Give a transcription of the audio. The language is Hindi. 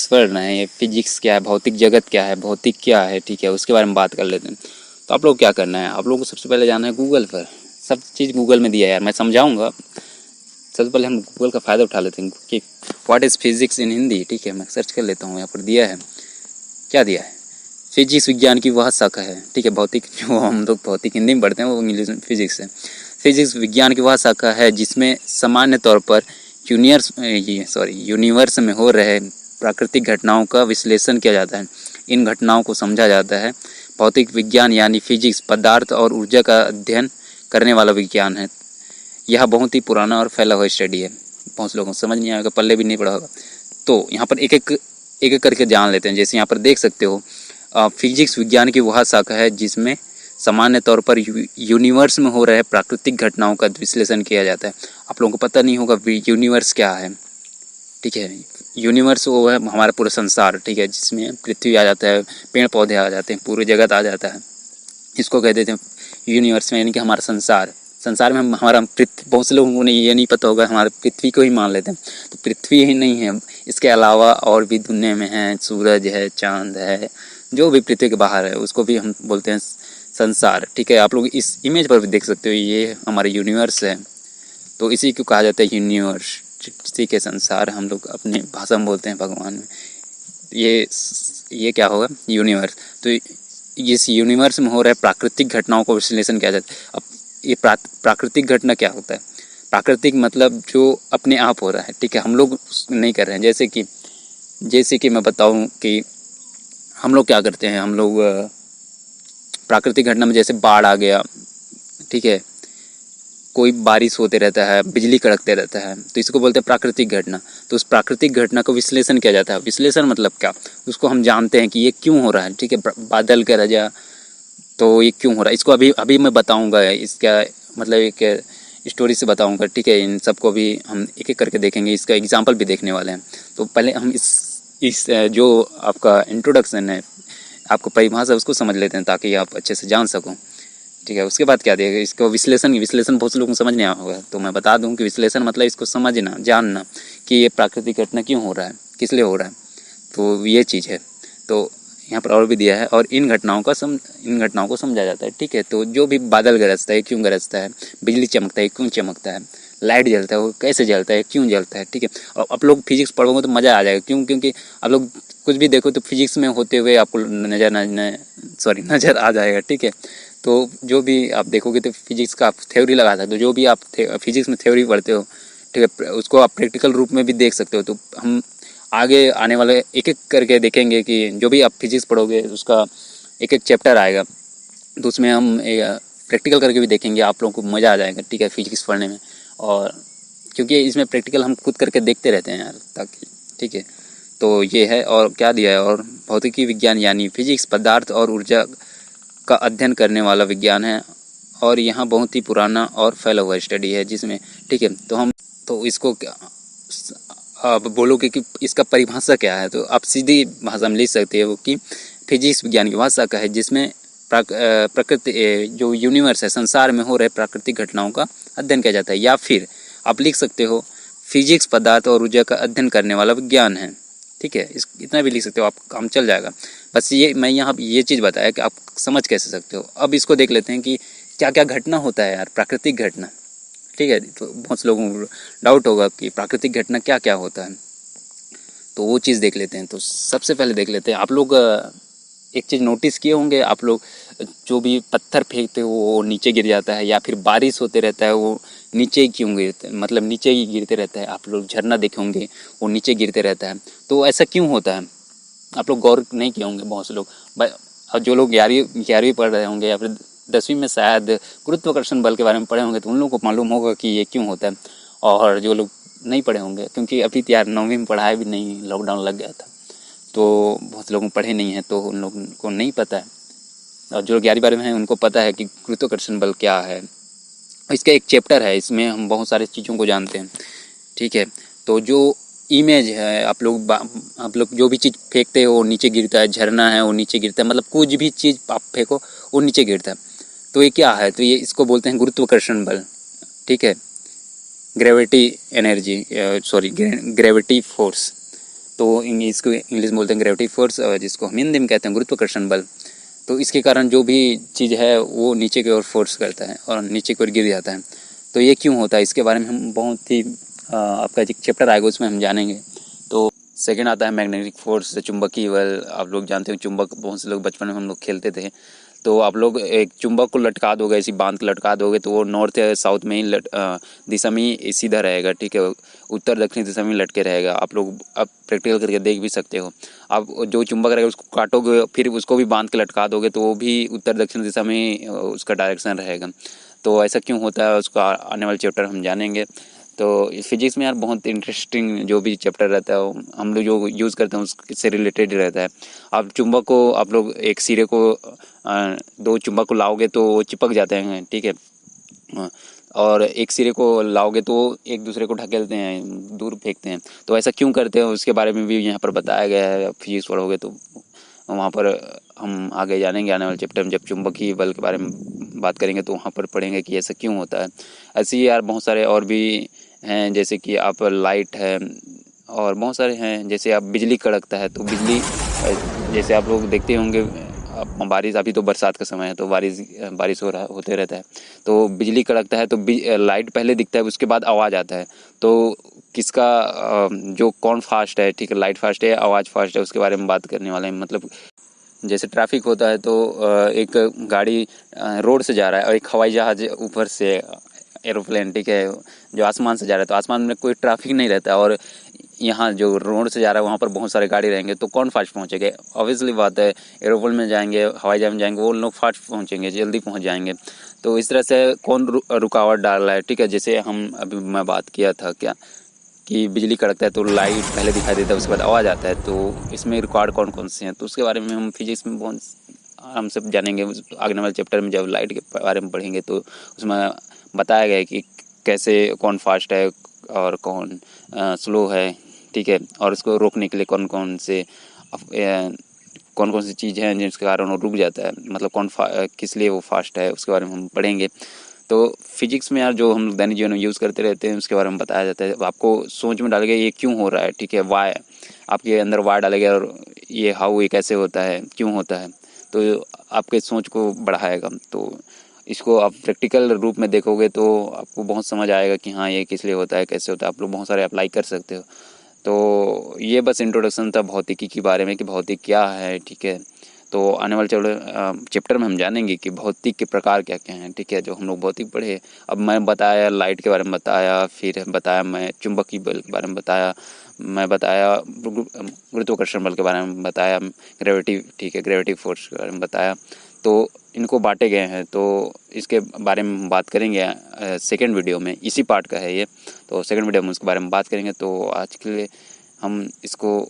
फिजिक्स पढ़ रहे हैं, ये फिजिक्स क्या है, भौतिक जगत क्या है, भौतिक क्या है, ठीक है, उसके बारे में बात कर लेते हैं। तो आप लोग क्या करना है, आप लोगों को सबसे पहले जाना है गूगल पर। सब चीज़ गूगल में दिया है यार, मैं समझाऊंगा। सबसे पहले हम गूगल का फ़ायदा उठा लेते हैं कि what is physics in Hindi, ठीक है। मैं सर्च कर लेता हूँ, यहाँ पर दिया है, क्या दिया है, फिजिक्स विज्ञान की वह शाखा है, ठीक है। भौतिक जो हम लोग भौतिक हिंदी में पढ़ते हैं वो इंग्लिश में फिजिक्स है। फिजिक्स विज्ञान की वह शाखा है जिसमें सामान्य तौर पर यूनिवर्स में हो रहे प्राकृतिक घटनाओं का विश्लेषण किया जाता है, इन घटनाओं को समझा जाता है। भौतिक विज्ञान यानी फिजिक्स पदार्थ और ऊर्जा का अध्ययन करने वाला विज्ञान है। यह बहुत ही पुराना और फैला हुआ स्टडी है। बहुत लोगों को समझ नहीं आएगा, पल्ले भी नहीं पड़ा होगा। तो यहाँ पर एक एक करके जान लेते हैं। जैसे यहाँ पर देख सकते हो, फिजिक्स विज्ञान की वह शाखा है जिसमें सामान्य तौर पर यूनिवर्स में हो रहे प्राकृतिक घटनाओं का विश्लेषण किया जाता है। आप लोगों को पता नहीं होगा यूनिवर्स क्या है, ठीक है। यूनिवर्स वो है हमारा पूरा संसार, ठीक है, जिसमें पृथ्वी आ जाता है, पेड़ पौधे आ जाते हैं, पूरे जगत आ जाता है। इसको कह देते हैं यूनिवर्स में, यानी कि हमारा संसार। संसार में हम हमारा पृथ्वी, बहुत से लोगों को ये नहीं पता होगा, हमारे पृथ्वी को ही मान लेते हैं। तो पृथ्वी ही नहीं है, इसके अलावा और भी दुनिया में है, सूरज है, चांद है, जो भी पृथ्वी के बाहर है उसको भी हम बोलते हैं संसार, ठीक है। आप लोग इस इमेज पर भी देख सकते हो, ये हमारा यूनिवर्स है। तो इसी को कहा जाता है यूनिवर्स, इसी के संसार हम लोग अपने भाषा में बोलते हैं भगवान में। ये क्या होगा, यूनिवर्स। तो इस यूनिवर्स में हो रहे प्राकृतिक घटनाओं को विश्लेषण किया जाता है। अब ये प्राकृतिक घटना क्या होता है, प्राकृतिक मतलब जो अपने आप हो रहा है, ठीक है, हम लोग नहीं कर रहे हैं। जैसे कि मैं बताऊं कि हम लोग क्या करते हैं, हम लोग प्राकृतिक घटना में जैसे बाढ़ आ गया, ठीक है, कोई बारिश होते रहता है, बिजली कड़कते रहता है, तो इसको बोलते हैं प्राकृतिक घटना। तो उस प्राकृतिक घटना को विश्लेषण किया जाता है। विश्लेषण मतलब क्या, उसको हम जानते हैं कि ये क्यों हो रहा है, ठीक है। बादल का राजा, तो ये क्यों हो रहा है, इसको अभी मैं बताऊंगा, इसका मतलब एक स्टोरी से बताऊंगा, ठीक है। इन सबको भी हम एक एक करके देखेंगे, इसका एग्जाम्पल भी देखने वाले हैं। तो पहले हम इस जो आपका इंट्रोडक्शन है, आपको परिभाषा उसको समझ लेते हैं ताकि आप अच्छे से जान सको, ठीक है। उसके बाद क्या देगा, इसको विश्लेषण बहुत से लोगों को समझ नहीं आया होगा, तो मैं बता दूं कि विश्लेषण मतलब इसको समझना, जानना कि ये प्राकृतिक घटना क्यों हो रहा है, किस लिए हो रहा है, तो ये चीज़ है। तो यहाँ पर और भी दिया है, और इन घटनाओं को समझा जाता है, ठीक है। तो जो भी बादल गरजता है क्यों गरजता है, बिजली चमकता है क्यों चमकता है, लाइट जलता है वो कैसे जलता है, क्यों जलता है, ठीक है। और आप लोग फिजिक्स पढ़ोगे तो मज़ा आ जाएगा, क्योंकि आप लोग कुछ भी देखो तो फिजिक्स में होते हुए आपको नज़र आ जाएगा, ठीक है। तो जो भी आप देखोगे तो फिजिक्स का आप थ्योरी लगा सकते हो, जो भी आप फिजिक्स में थ्योरी पढ़ते हो, ठीक है, उसको आप प्रैक्टिकल रूप में भी देख सकते हो। तो हम आगे आने वाले एक एक करके देखेंगे कि जो भी आप फिजिक्स पढ़ोगे उसका एक एक चैप्टर आएगा, तो उसमें हम प्रैक्टिकल करके भी देखेंगे, आप लोगों को मज़ा आ जाएगा, ठीक है, फिजिक्स पढ़ने में। और क्योंकि इसमें प्रैक्टिकल हम खुद करके देखते रहते हैं यार, ताकि, ठीक है। तो ये है, और क्या दिया है, और भौतिकी विज्ञान यानी फिजिक्स पदार्थ और ऊर्जा का अध्ययन करने वाला विज्ञान है, और यहाँ बहुत ही पुराना और फैला हुआ स्टडी है जिसमें, ठीक है। तो इसको आप बोलोगे कि इसका परिभाषा क्या है, तो आप सीधी भाषा में लिख सकते हो कि फिजिक्स विज्ञान की भाषा का है जिसमें प्रकृति जो यूनिवर्स है, संसार में हो रहे प्राकृतिक घटनाओं का अध्ययन किया जाता है। या फिर आप लिख सकते हो फिजिक्स पदार्थ और ऊर्जा का अध्ययन करने वाला विज्ञान है, ठीक है। इतना भी लिख सकते हो, आप काम चल जाएगा। बस ये मैं यहाँ ये चीज़ बताया कि आप समझ कैसे सकते हो। अब इसको देख लेते हैं कि क्या क्या घटना होता है यार, प्राकृतिक घटना, ठीक है। तो बहुत से लोगों को डाउट होगा कि प्राकृतिक घटना क्या क्या होता है, तो वो चीज़ देख लेते हैं। तो सबसे पहले देख लेते हैं, आप लोग एक चीज़ नोटिस किए होंगे, आप लोग जो भी पत्थर फेंकते हो वो नीचे गिर जाता है, या फिर बारिश होते रहता है वो नीचे क्यों गिरता है, मतलब नीचे ही गिरते रहता है। आप लोग झरना देखे होंगे वो नीचे गिरते रहता है, तो ऐसा क्यों होता है, आप लोग गौर नहीं किए होंगे बहुत से लोग। और जो लोग 11वीं पढ़ रहे होंगे या फिर 10वीं में शायद गुरुत्वाकर्षण बल के बारे में पढ़े होंगे, तो उन लोगों को मालूम होगा कि ये क्यों होता है। और जो लोग नहीं पढ़े होंगे, क्योंकि अभी तो यार 9वीं में पढ़ाया भी नहीं, लॉकडाउन लग गया था, तो बहुत लोगों पढ़े नहीं हैं, तो उन लोगों को नहीं पता है। और जो 11वीं में हैं उनको पता है कि गुरुत्वाकर्षण बल क्या है। इसका एक चैप्टर है, इसमें हम बहुत सारी चीज़ों को जानते हैं, ठीक है। तो जो इमेज है, आप लोग जो भी चीज़ फेंकते हो वो नीचे गिरता है, झरना है वो नीचे गिरता है, मतलब कुछ भी चीज़ आप फेंको वो नीचे गिरता है। तो ये क्या है, तो ये इसको बोलते हैं गुरुत्वाकर्षण बल, ठीक है, ग्रेविटी फोर्स। तो इसको इंग्लिश में बोलते हैं ग्रेविटी फोर्स, जिसको हम हिंदी में कहते हैं गुरुत्वाकर्षण बल। तो इसके कारण जो भी चीज़ है वो नीचे की ओर फोर्स करता है और नीचे की ओर गिर जाता है। तो ये क्यों होता है, इसके बारे में हम बहुत ही आपका एक चैप्टर आएगा उसमें हम जानेंगे। तो सेकंड आता है मैग्नेटिक फोर्स, चुंबकीय बल। आप लोग जानते हो चुंबक, बहुत से लोग बचपन में हम लोग खेलते थे। तो आप लोग एक चुंबक को लटका दोगे, ऐसी बांध के लटका दोगे तो वो नॉर्थ या साउथ में ही दिशा में ही सीधा रहेगा, ठीक है, उत्तर दक्षिण दिशा में लटके रहेगा। आप लोग अब प्रैक्टिकल करके देख भी सकते हो। आप जो चुंबक रहेगा उसको काटोगे, फिर उसको भी बांध के लटका दोगे तो वो भी उत्तर दक्षिण दिशा में ही उसका डायरेक्शन रहेगा। तो ऐसा क्यों होता है उसका आने वाले चैप्टर हम जानेंगे। तो फिजिक्स में यार बहुत इंटरेस्टिंग जो भी चैप्टर रहता है हम लोग जो यूज़ करते हैं उससे रिलेटेड रहता है। आप चुंबक को, आप लोग एक सिरे को, दो चुंबक को लाओगे तो वो चिपक जाते हैं, ठीक है, और एक सिरे को लाओगे तो एक दूसरे को ढकेलते हैं, दूर फेंकते हैं। तो ऐसा क्यों करते हैं उसके बारे में भी यहाँ पर बताया गया है। फिजिक्स पढ़ोगे तो वहाँ पर हम आगे जानेंगे आने वाले चैप्टर में, जब चुंबकीय बल के बारे में बात करेंगे तो वहाँ पर पढ़ेंगे कि ऐसा क्यों होता है। ऐसे ही यार बहुत सारे और भी हैं, जैसे कि आप लाइट है और बहुत सारे हैं। जैसे आप बिजली कड़कता है तो बिजली, जैसे आप लोग देखते होंगे बारिश, अभी तो बरसात का समय है तो बारिश होते रहता है। तो बिजली कड़कता है तो लाइट पहले दिखता है, उसके बाद आवाज़ आता है। तो किसका जो कौन फास्ट है, ठीक है, लाइट फास्ट है, आवाज़ फास्ट है, उसके बारे में बात करने वाले हैं। मतलब जैसे ट्रैफिक होता है तो एक गाड़ी रोड से जा रहा है और एक हवाई जहाज ऊपर से, एरोप्लेन, ठीक है, जो आसमान से जा रहा है, तो आसमान में कोई ट्रैफिक नहीं रहता और यहाँ जो रोड से जा रहा है वहाँ पर बहुत सारे गाड़ी रहेंगे तो कौन फास्ट पहुँचेंगे। ऑब्वियसली बात है, एरोप्लेन में जाएंगे, हवाई जहाज में जाएंगे, वो लोग फास्ट पहुँचेंगे, जल्दी पहुँच जाएंगे। तो इस तरह से कौन रुकावट डाल रहा है, ठीक है। जैसे अभी मैं बात किया था क्या कि बिजली कड़कता है तो लाइट पहले दिखाई देता है, उसके बाद आवाज़ आता है। तो इसमें रिकॉर्ड कौन कौन से हैं, तो उसके बारे में हम फिजिक्स में बहुत हम सब जानेंगे आगे वाले चैप्टर में। जब लाइट के बारे में पढ़ेंगे तो उसमें बताया गया है कि कैसे कौन फास्ट है और कौन स्लो है, ठीक है, और इसको रोकने के लिए कौन कौन सी चीज़ हैं जिसके कारण वो रुक जाता है, मतलब किस लिए वो फास्ट है, उसके बारे में हम पढ़ेंगे। तो फिजिक्स में यार जो हम दैनिक जीवन में यूज़ करते रहते हैं उसके बारे में बताया जाता है। आपको सोच में डालेगा ये क्यों हो रहा है, ठीक है, वाई, आपके अंदर वाई डालेगा और ये हाउ, ये कैसे होता है, क्यों होता है, तो आपके सोच को बढ़ाएगा। तो इसको आप प्रैक्टिकल रूप में देखोगे तो आपको बहुत समझ आएगा कि हाँ ये किस लिए होता है, कैसे होता है। आप लोग बहुत सारे अप्लाई कर सकते हो। तो ये बस इंट्रोडक्शन था भौतिकी के बारे में कि भौतिक क्या है, ठीक है। तो आने वाले चैप्टर में हम जानेंगे कि भौतिक के प्रकार क्या क्या हैं, ठीक है, जो हम लोग भौतिक पढ़े। अब मैं बताया लाइट के बारे में बताया, फिर बताया मैं चुंबकीय बल के बारे में बताया, मैं बताया गुरुत्वाकर्षण बल के बारे में बताया, ग्रेविटी, ठीक है, ग्रेविटी फोर्स के बारे में बताया। तो इनको बांटे गए हैं, तो इसके बारे में हम बात करेंगे सेकेंड वीडियो में, इसी पार्ट का है ये। तो सेकेंड वीडियो में उसके बारे में बात करेंगे। तो आज के लिए हम इसको